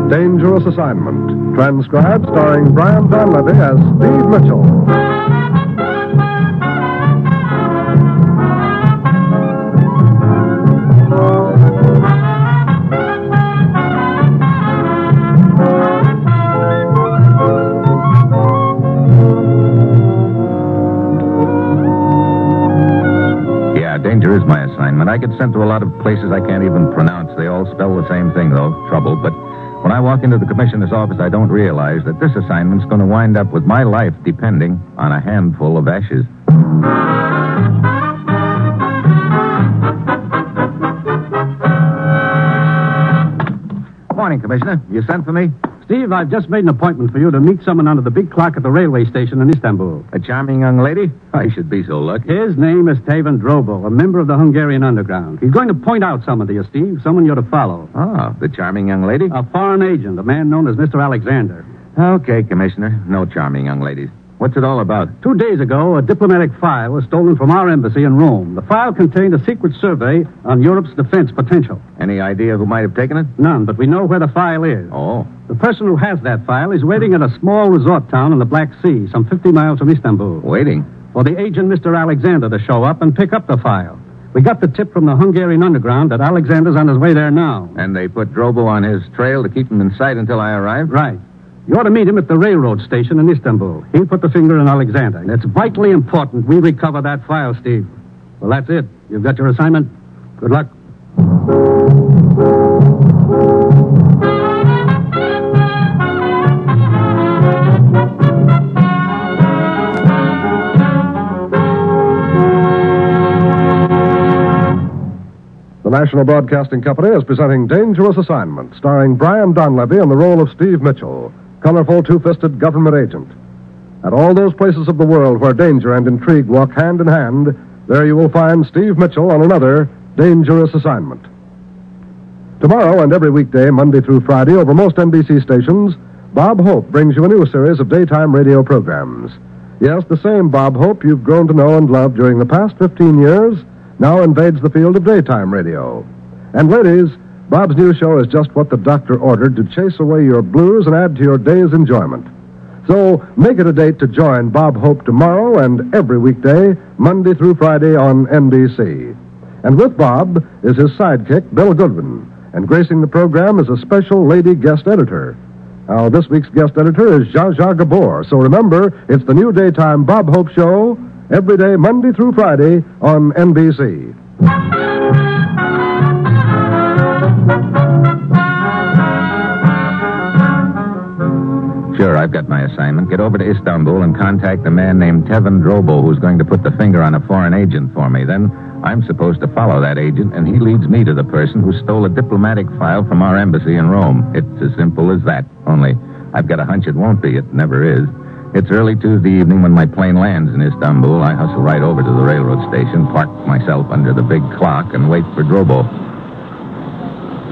Dangerous Assignment. Transcribed starring Brian Donlevy as Steve Mitchell. Danger is my assignment. I get sent to a lot of places I can't even pronounce. They all spell the same thing, though, trouble. But when I walk into the commissioner's office, I don't realize that this assignment's going to wind up with my life depending on a handful of ashes. Morning, Commissioner. You sent for me? Steve, I've just made an appointment for you to meet someone under the big clock at the railway station in Istanbul. A charming young lady? I should be so lucky. His name is Tavan Drobo, a member of the Hungarian underground. He's going to point out someone to you, Steve, someone you're to follow. Oh, the charming young lady? A foreign agent, a man known as Mr. Alexander. Okay, Commissioner. No charming young ladies. What's it all about? 2 days ago, a diplomatic file was stolen from our embassy in Rome. The file contained a secret survey on Europe's defense potential. Any idea who might have taken it? None, but we know where the file is. Oh. The person who has that file is waiting at a small resort town in the Black Sea, some 50 miles from Istanbul. Waiting? For the agent, Mr. Alexander, to show up and pick up the file. We got the tip from the Hungarian underground that Alexander's on his way there now. And they put Drobo on his trail to keep him in sight until I arrive? Right. You ought to meet him at the railroad station in Istanbul. He'll put the finger on Alexander. And it's vitally important we recover that file, Steve. Well, that's it. You've got your assignment. Good luck. The National Broadcasting Company is presenting Dangerous Assignment, starring Brian Donlevy in the role of Steve Mitchell, colorful two-fisted government agent. At all those places of the world where danger and intrigue walk hand in hand, there you will find Steve Mitchell on another Dangerous Assignment. Tomorrow and every weekday, Monday through Friday, over most NBC stations, Bob Hope brings you a new series of daytime radio programs. Yes, the same Bob Hope you've grown to know and love during the past 15 years now invades the field of daytime radio. And ladies, Bob's new show is just what the doctor ordered to chase away your blues and add to your day's enjoyment. So make it a date to join Bob Hope tomorrow and every weekday, Monday through Friday on NBC. And with Bob is his sidekick, Bill Goodwin. And gracing the program is a special lady guest editor. Now, this week's guest editor is Zsa Zsa Gabor. So remember, it's the new daytime Bob Hope show, every day, Monday through Friday, on NBC. Sure, I've got my assignment. Get over to Istanbul and contact a man named Tavan Drobo who's going to put the finger on a foreign agent for me. Then I'm supposed to follow that agent, and he leads me to the person who stole a diplomatic file from our embassy in Rome. It's as simple as that, only I've got a hunch it won't be. It never is. It's early Tuesday evening when my plane lands in Istanbul. I hustle right over to the railroad station, park myself under the big clock, and wait for Drobo.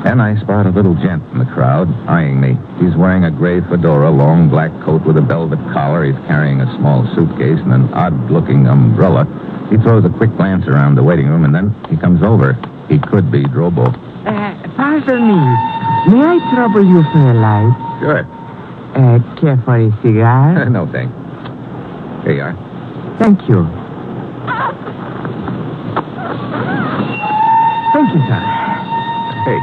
Then I spot a little gent in the crowd, eyeing me. He's wearing a gray fedora, long black coat with a velvet collar. He's carrying a small suitcase and an odd-looking umbrella. He throws a quick glance around the waiting room, and then he comes over. He could be Drobo. Pardon me. May I trouble you for a light? Sure. Care for a cigar? No, thanks. Here you are. Thank you. Thank you, sir. Hey,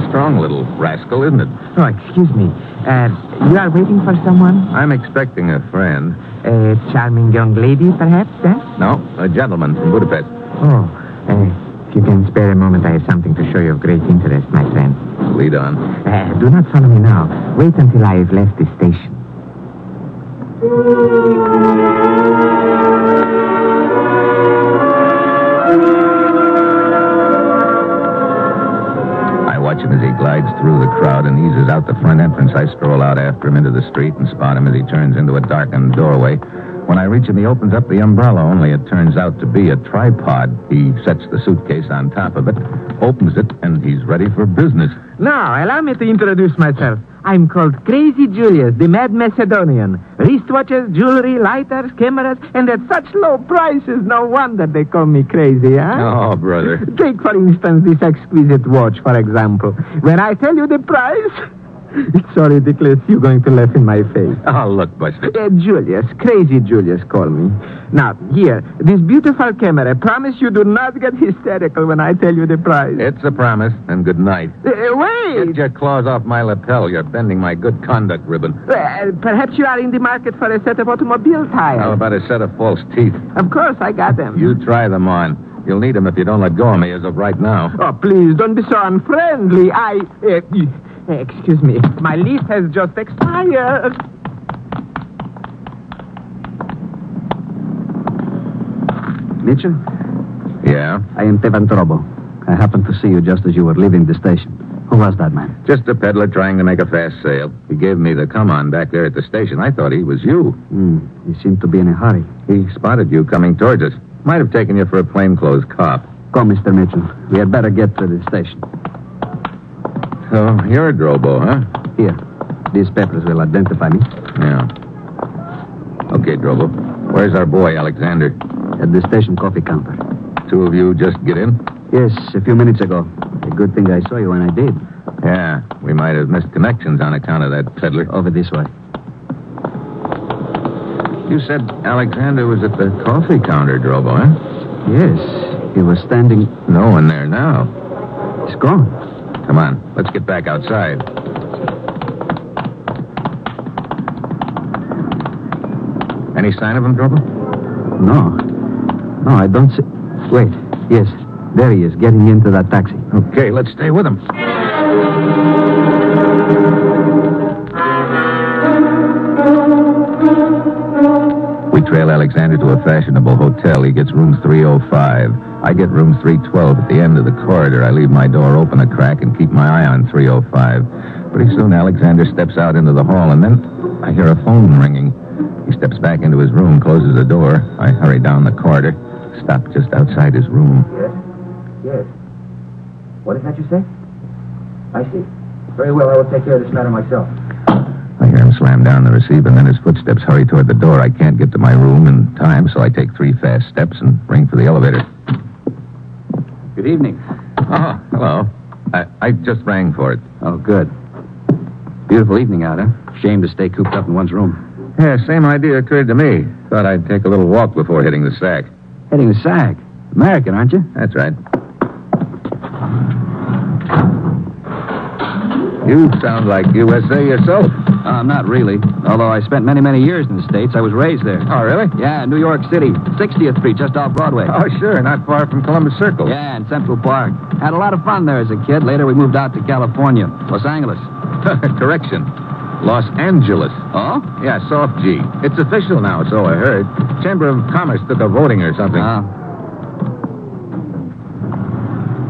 strong little rascal, isn't it? Oh, excuse me. You are waiting for someone? I'm expecting a friend. A charming young lady, perhaps, eh? No, a gentleman from Budapest. Oh, if you can spare a moment, I have something to show you of great interest, my friend. Lead on. Do not follow me now. Wait until I have left the station. I watch him as he glides through the crowd and eases out the front entrance. I stroll out after him into the street and spot him as he turns into a darkened doorway. When I reach him, he opens up the umbrella, only it turns out to be a tripod. He sets the suitcase on top of it, opens it, and he's ready for business. Now, allow me to introduce myself. I'm called Crazy Julius, the Mad Macedonian. Wristwatches, jewelry, lighters, cameras, and at such low prices, no wonder they call me crazy, huh? Oh, brother. Take, for instance, this exquisite watch, for example. When I tell you the price, It's so ridiculous you're going to laugh in my face. Oh, look, Buster. Julius, crazy Julius, call me. Now, here, this beautiful camera. Promise you do not get hysterical when I tell you the price. It's a promise, and good night. Wait! Get your claws off my lapel. You're bending my good conduct ribbon. Perhaps you are in the market for a set of automobile tires. How about a set of false teeth? Of course, I got them. You try them on. You'll need them if you don't let go of me as of right now. Oh, please, don't be so unfriendly. Excuse me. My lease has just expired. Mitchell, Yeah? I am Tevan Drobo. I happened to see you just as you were leaving the station. Who was that man? Just a peddler trying to make a fast sale. He gave me the come-on back there at the station. I thought he was you. He seemed to be in a hurry. He spotted you coming towards us. Might have taken you for a plainclothes cop. Come, Mr. Mitchell. We had better get to the station. So, you're Drobo, huh? Here. These papers will identify me. Yeah. Okay, Drobo. Where's our boy, Alexander? At the station coffee counter. Two of you just get in? Yes, a few minutes ago. A good thing I saw you when I did. Yeah, we might have missed connections on account of that peddler. Over this way. You said Alexander was at the coffee counter, Drobo, huh? Yes, he was standing... No one there now. He's gone. Come on, let's get back outside. Any sign of him, Drobo? No, I don't see... Wait, yes, there he is, getting into that taxi. Okay, let's stay with him. We trail Alexander to a fashionable hotel. He gets room 305. I get room 312 at the end of the corridor. I leave my door open a crack and keep my eye on 305. Pretty soon, Alexander steps out into the hall, and then I hear a phone ringing. He steps back into his room, closes the door. I hurry down the corridor, stop just outside his room. Yes. What is that you say? I see. Very well, I will take care of this matter myself. I hear him slam down the receiver, and then his footsteps hurry toward the door. I can't get to my room in time, so I take 3 fast steps and ring for the elevator. Good evening. Oh, hello. I just rang for it. Oh, good. Beautiful evening out, huh? Shame to stay cooped up in one's room. Yeah, same idea occurred to me. Thought I'd take a little walk before hitting the sack. Heading the SAG. American, aren't you? That's right. You sound like USA yourself. Not really. Although I spent many, many years in the States. I was raised there. Oh, really? Yeah, New York City. 60th Street, just off Broadway. Oh, sure. Not far from Columbus Circle. Yeah, in Central Park. Had a lot of fun there as a kid. Later, we moved out to California. Los Angeles. Correction. Los Angeles. Oh? Yeah, soft G. It's official now, so I heard. Chamber of Commerce took a voting or something.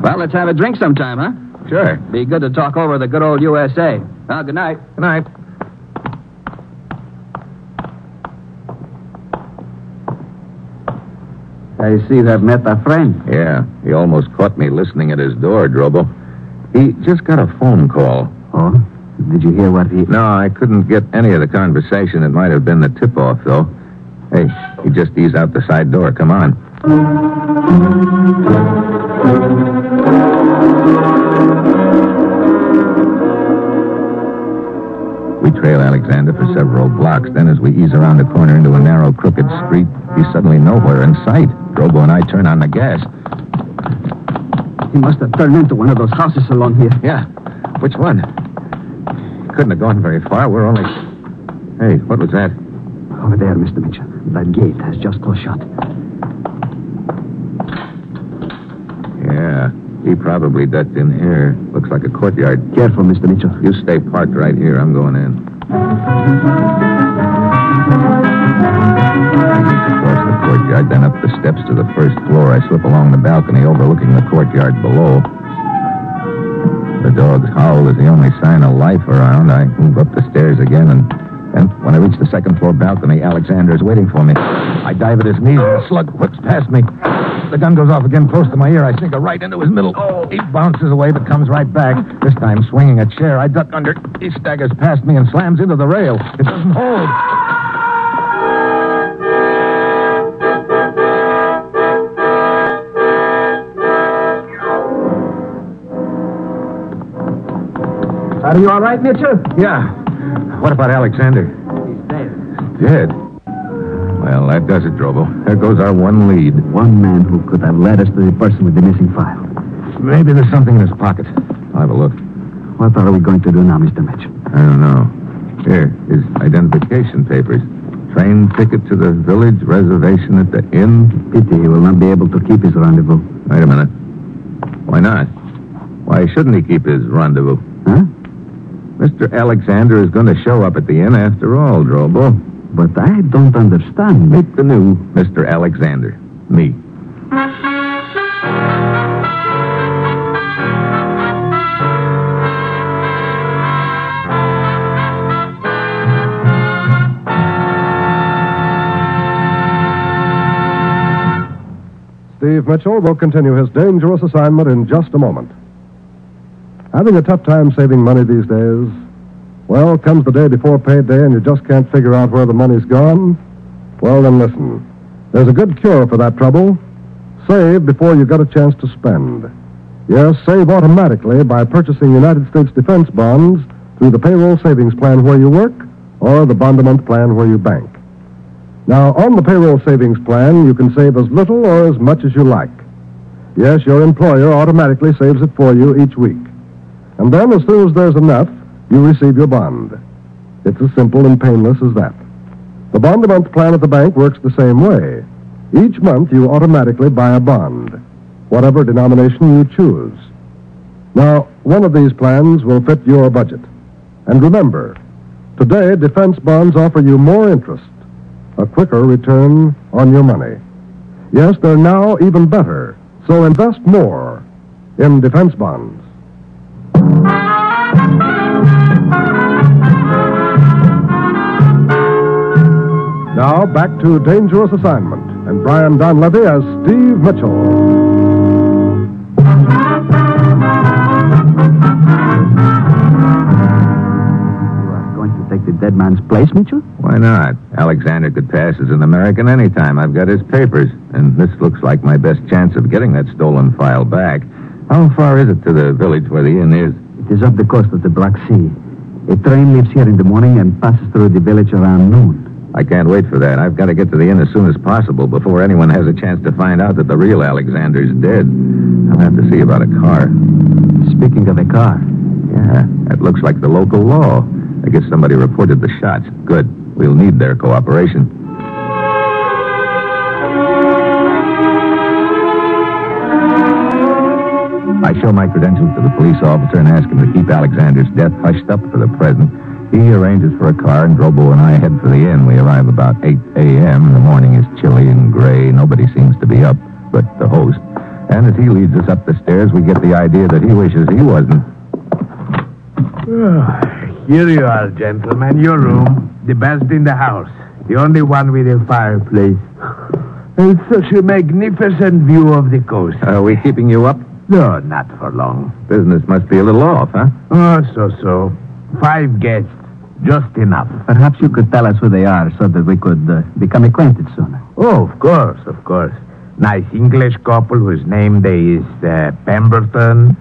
Well, let's have a drink sometime, huh? Sure. Be good to talk over the good old USA. Well, good night. Good night. I see you have met a friend. Yeah, he almost caught me listening at his door, Drobo. He just got a phone call. Oh? Did you hear what he... No, I couldn't get any of the conversation. It might have been the tip-off, though. Hey, he just eased out the side door. Come on. We trail Alexander for several blocks. Then as we ease around a corner into a narrow, crooked street, he's suddenly nowhere in sight. Drobo and I turn on the gas. He must have turned into one of those houses along here. Yeah. Which one? Couldn't have gone very far. We're only... Hey, what was that? Over there, Mr. Mitchell. That gate has just closed shut. Yeah, he probably ducked in here. Looks like a courtyard. Careful, Mr. Mitchell. You stay parked right here. I'm going in. Across the courtyard, then up the steps to the first floor. I slip along the balcony overlooking the courtyard below. The dog's howl is the only sign of life around. I move up the stairs again, and when I reach the second floor balcony, Alexander is waiting for me. I dive at his knees, and the slug whips past me. The gun goes off again close to my ear. I sink it right into his middle. He bounces away, but comes right back. This time swinging a chair. I duck under. He staggers past me and slams into the rail. It doesn't hold. Are you all right, Mitchell? Yeah. What about Alexander? He's dead. Dead? Well, that does it, Drobo. There goes our one lead. One man who could have led us to the person with the missing file. Maybe there's something in his pocket. I'll have a look. What are we going to do now, Mr. Mitchell? I don't know. Here, his identification papers. Train ticket to the village, reservation at the inn. Pity he will not be able to keep his rendezvous. Wait a minute. Why not? Why shouldn't he keep his rendezvous? Huh? Mr. Alexander is going to show up at the inn after all, Drobo. But I don't understand. Meet the new Mr. Alexander. Me. Steve Mitchell will continue his dangerous assignment in just a moment. Having a tough time saving money these days? Well, comes the day before payday and you just can't figure out where the money's gone? Well, then listen. There's a good cure for that trouble. Save before you get a chance to spend. Yes, save automatically by purchasing United States defense bonds through the payroll savings plan where you work or the bond-a-month plan where you bank. Now, on the payroll savings plan, you can save as little or as much as you like. Yes, your employer automatically saves it for you each week. And then, as soon as there's enough, you receive your bond. It's as simple and painless as that. The bond-a-month plan at the bank works the same way. Each month, you automatically buy a bond, whatever denomination you choose. Now, one of these plans will fit your budget. And remember, today, defense bonds offer you more interest, a quicker return on your money. Yes, they're now even better, so invest more in defense bonds. Now, back to Dangerous Assignment, and Brian Donlevy as Steve Mitchell. Take the dead man's place, Mitchell? Why not? Alexander could pass as an American anytime. I've got his papers, and this looks like my best chance of getting that stolen file back. How far is it to the village where the inn is? It is up the coast of the Black Sea. A train leaves here in the morning and passes through the village around noon. I can't wait for that. I've got to get to the inn as soon as possible before anyone has a chance to find out that the real Alexander's dead. I'll have to see about a car. Speaking of a car. Yeah, that looks like the local law. I guess somebody reported the shots. Good. We'll need their cooperation. I show my credentials to the police officer and ask him to keep Alexander's death hushed up for the present. He arranges for a car, and Drobo and I head for the inn. We arrive about 8 a.m. The morning is chilly and gray. Nobody seems to be up but the host. And as he leads us up the stairs, we get the idea that he wishes he wasn't. Here you are, gentlemen. Your room. The best in the house. The only one with a fireplace. And such a magnificent view of the coast. Are we keeping you up? No, not for long. Business must be a little off, huh? Oh, so. 5 guests. Just enough. Perhaps you could tell us who they are so that we could become acquainted sooner. Oh, of course. Nice English couple whose name is Pemberton,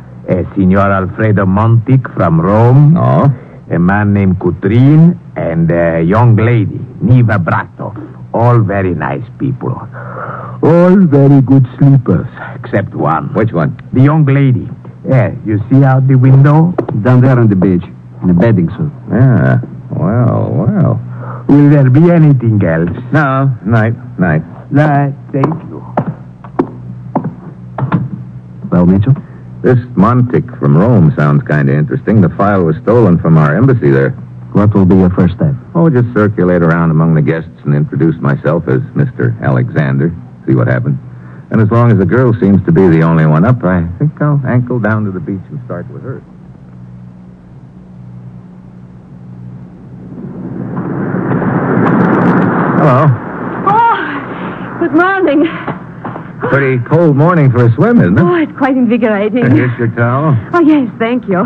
Signor Alfredo Montic from Rome. Oh? A man named Coutrin, and a young lady, Niva Bratov. All very nice people. All very good sleepers, except one. Which one? The young lady. Yeah, you see out the window? Down there on the beach, in a bathing suit. Yeah. Well. Will there be anything else? No. Night. Thank you. Well, Mitchell? This Montic from Rome sounds kind of interesting. The file was stolen from our embassy there. What will be your first step? Oh, just circulate around among the guests and introduce myself as Mr. Alexander. See what happens. And as long as the girl seems to be the only one up, I think I'll ankle down to the beach and start with her. Hello. Oh, good morning. Pretty cold morning for a swim, isn't it? Oh, it's quite invigorating. Here's your towel. Oh, yes, thank you.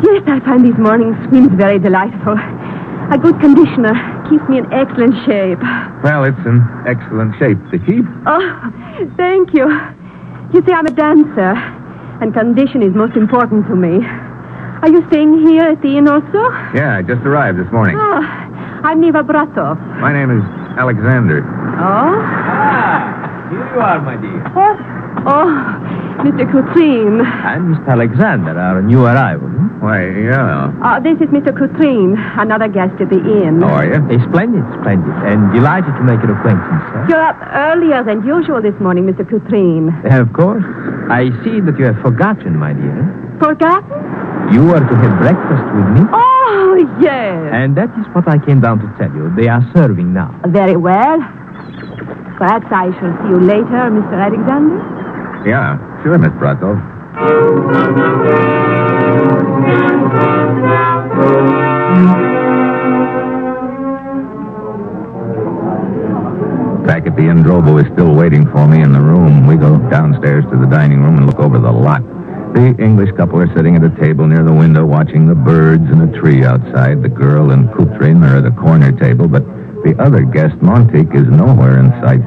Yes, I find these morning swims very delightful. A good conditioner keeps me in excellent shape. Well, it's in excellent shape to keep. Oh, thank you. You see, I'm a dancer, and condition is most important to me. Are you staying here at the inn also? Yeah, I just arrived this morning. Oh, I'm Neva Bratov. My name is Alexander. Oh? Here you are, my dear. Oh, Mr. Coutrin. I'm Mr. Alexander, our new arrival. Why, yeah. This is Mr. Coutrin, another guest at the inn. How are you? Splendid, splendid. And delighted to make your acquaintance, sir. You're up earlier than usual this morning, Mr. Coutrin. Of course. I see that you have forgotten, my dear. Forgotten? You are to have breakfast with me. Oh, yes. And that is what I came down to tell you. They are serving now. Very well. Perhaps I shall see you later, Mr. Alexander. Yeah, sure, Miss Bratov. Back at the inn, Drobo is still waiting for me in the room. We go downstairs to the dining room and look over the lot. The English couple are sitting at a table near the window watching the birds and a tree outside. The girl and Coutrin are at a corner table, but the other guest, Montique, is nowhere in sight.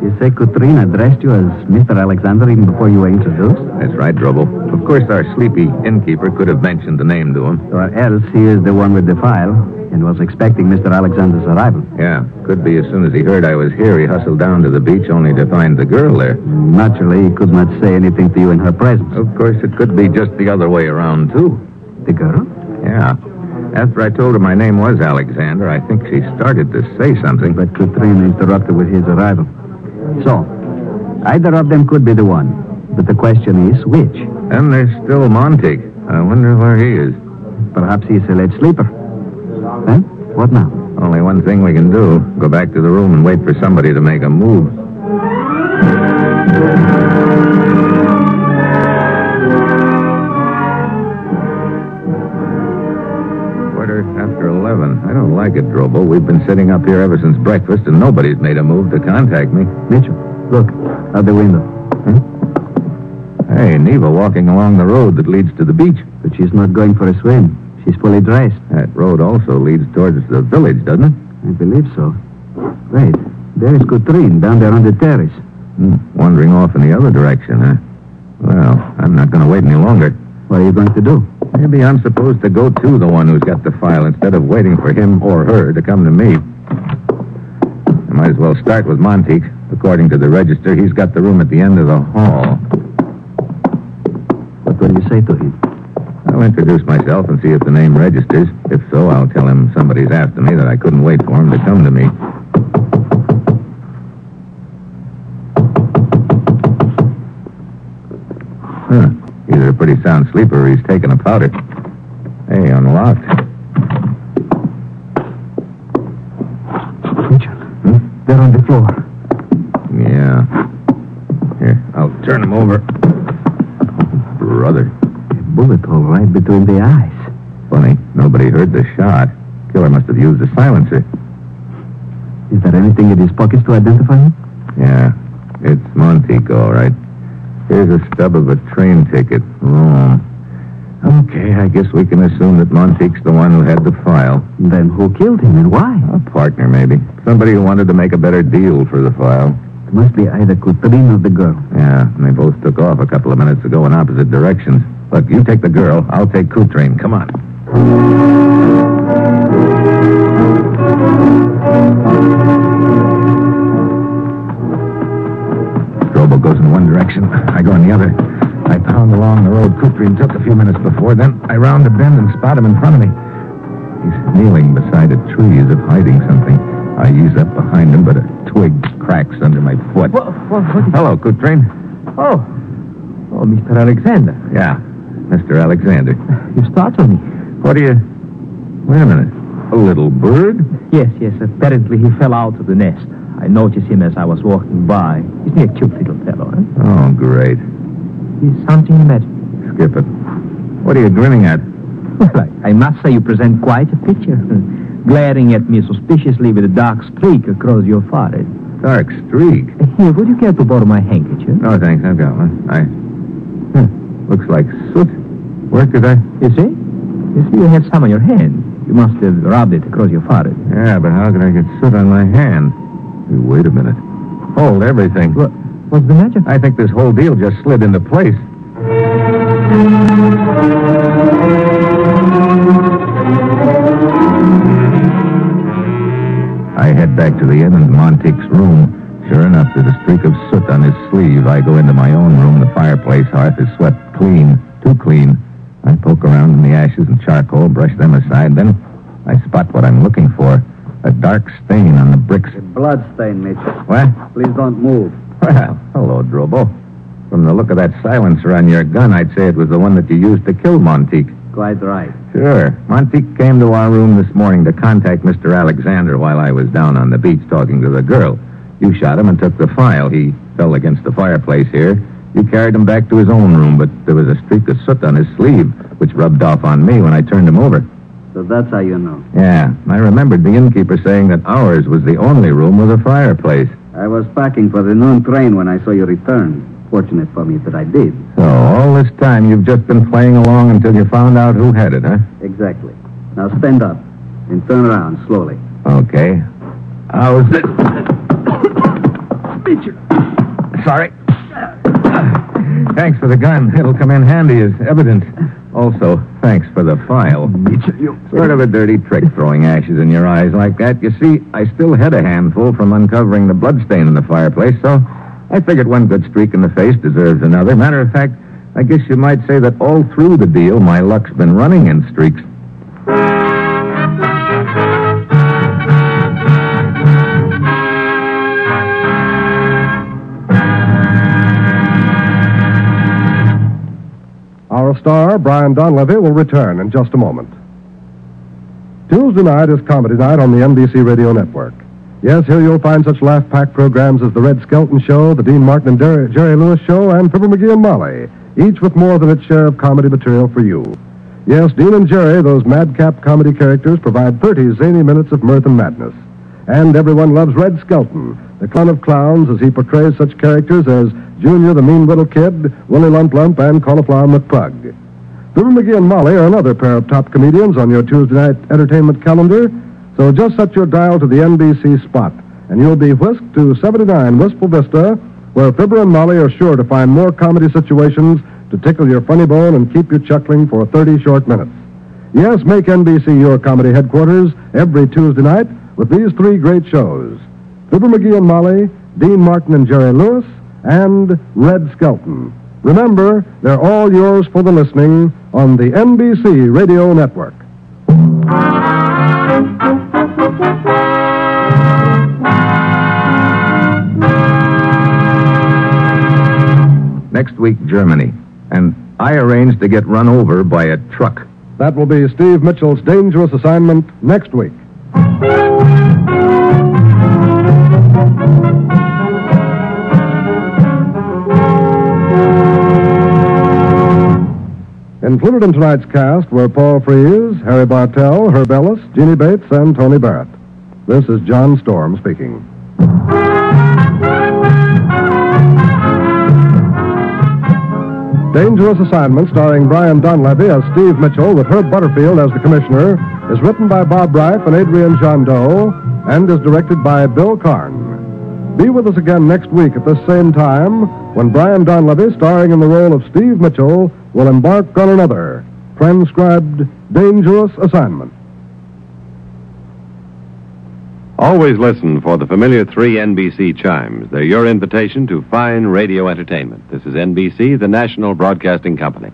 You say Coutrin addressed you as Mr. Alexander even before you were introduced? That's right, Drobo. Of course, our sleepy innkeeper could have mentioned the name to him. Or else he is the one with the file and was expecting Mr. Alexander's arrival. Yeah, could be as soon as he heard I was here, he hustled down to the beach only to find the girl there. Naturally, he could not say anything to you in her presence. Of course, it could be just the other way around, too. The girl? Yeah. After I told her my name was Alexander, I think she started to say something. But Coutrin interrupted with his arrival. So, either of them could be the one. But the question is, which? And there's still Montique. I wonder where he is. Perhaps he's a late sleeper. Then, what now? Only one thing we can do. Go back to the room and wait for somebody to make a move. After 11. I don't like it, Drobo. We've been sitting up here ever since breakfast, and nobody's made a move to contact me. Mitchell, look, out the window. Hey, Neva walking along the road that leads to the beach. But she's not going for a swim. She's fully dressed. That road also leads towards the village, doesn't it? I believe so. Wait, there is Coutrin down there on the terrace. Wandering off in the other direction, huh? Well, I'm not going to wait any longer. What are you going to do? Maybe I'm supposed to go to the one who's got the file instead of waiting for him or her to come to me. I might as well start with Montique. According to the register, he's got the room at the end of the hall. What will you say to him? I'll introduce myself and see if the name registers. If so, I'll tell him somebody's after me, that I couldn't wait for him to come to me. He's a pretty sound sleeper or he's taking a powder. Hey, unlocked. Richard, they're on the floor. Yeah. Here, I'll turn him over. Brother. A bullet hole right between the eyes. Funny, nobody heard the shot. Killer must have used a silencer. Is there anything in his pockets to identify him? Yeah, it's Montique, all right. Here's a stub of a train ticket. Rome. Okay, I guess we can assume that Montique's the one who had the file. Then who killed him and why? A partner, maybe. Somebody who wanted to make a better deal for the file. It must be either Coutrin or the girl. Yeah, and they both took off a couple of minutes ago in opposite directions. Look, you take the girl, I'll take Coutrin. Come on. Drobo goes in one direction, I go in the other. I pound along the road Coutrin took a few minutes before. Then I round a bend and spot him in front of me. He's kneeling beside a tree as if hiding something. I ease up behind him, but a twig cracks under my foot. What Hello, Coutrin. Oh, Mr. Alexander. Yeah, Mr. Alexander. You startled me. What do you... Wait a minute. A little bird? Yes. Apparently he fell out of the nest. I noticed him as I was walking by. Isn't he a cute little fellow, eh? Oh, great. He's something you met. Skip it. What are you grinning at? Well, I must say you present quite a picture. Glaring at me suspiciously with a dark streak across your forehead. Dark streak? Here, would you care to borrow my handkerchief? No, thanks. I've got one. Looks like soot. Where could I... You see? You had some on your hand. You must have rubbed it across your forehead. Yeah, but how could I get soot on my hand? Wait a minute. Hold everything. What's the matter? I think this whole deal just slid into place. to the inn and Monteith's room. Sure enough, there's a streak of soot on his sleeve. I go into my own room. The fireplace hearth is swept clean, too clean. I poke around in the ashes and charcoal, brush them aside. Then I spot what I'm looking for. A dark stain on the bricks. Blood stain, Mitchell. What? Please don't move. Well, hello, Drobo. From the look of that silencer on your gun, I'd say it was the one that you used to kill Monteith. Quite right. Sure. Monteith came to our room this morning to contact Mr. Alexander while I was down on the beach talking to the girl. You shot him and took the file. He fell against the fireplace here. You carried him back to his own room, but there was a streak of soot on his sleeve, which rubbed off on me when I turned him over. So that's how you know. Yeah. I remembered the innkeeper saying that ours was the only room with a fireplace. I was packing for the noon train when I saw you return. Fortunate for me that I did. So all this time you've just been playing along until you found out who had it, huh? Exactly. Now stand up and turn around slowly. Okay. How's it? Mitchell. Sorry. Thanks for the gun. It'll come in handy as evidence. Also, thanks for the file. Sort of a dirty trick throwing ashes in your eyes like that. You see, I still had a handful from uncovering the bloodstain in the fireplace, so I figured one good streak in the face deserves another. Matter of fact, I guess you might say that all through the deal, my luck's been running in streaks. Our star, Brian Donlevy, will return in just a moment. Tuesday night is Comedy Night on the NBC Radio Network. Yes, here you'll find such laugh-packed programs as The Red Skelton Show, The Dean Martin and Jerry Lewis Show, and Fibber McGee and Molly, each with more than its share of comedy material for you. Yes, Dean and Jerry, those madcap comedy characters, provide 30 zany minutes of mirth and madness. And everyone loves Red Skelton, the clown of clowns, as he portrays such characters as Junior the Mean Little Kid, Willie Lump Lump, and Cauliflower McPrug. Fibber McGee and Molly are another pair of top comedians on your Tuesday night entertainment calendar, so just set your dial to the NBC spot, and you'll be whisked to 79 Wistful Vista, where Fibber and Molly are sure to find more comedy situations to tickle your funny bone and keep you chuckling for 30 short minutes. Yes, make NBC your comedy headquarters every Tuesday night with these three great shows: Fibber McGee and Molly, Dean Martin and Jerry Lewis, and Red Skelton. Remember, they're all yours for the listening on the NBC Radio Network. Next week, Germany. And I arranged to get run over by a truck. That will be Steve Mitchell's dangerous assignment next week. Included in tonight's cast were Paul Frees, Harry Bartell, Herb Ellis, Jeannie Bates, and Tony Barrett. This is John Storm speaking. Dangerous Assignment, starring Brian Donlevy as Steve Mitchell with Herb Butterfield as the Commissioner, is written by Bob Reif and Adrian Jondeau and is directed by Bill Karn. Be with us again next week at this same time when Brian Donlevy, starring in the role of Steve Mitchell, will embark on another transcribed Dangerous Assignment. Always listen for the familiar 3 NBC chimes. They're your invitation to fine radio entertainment. This is NBC, the National Broadcasting Company.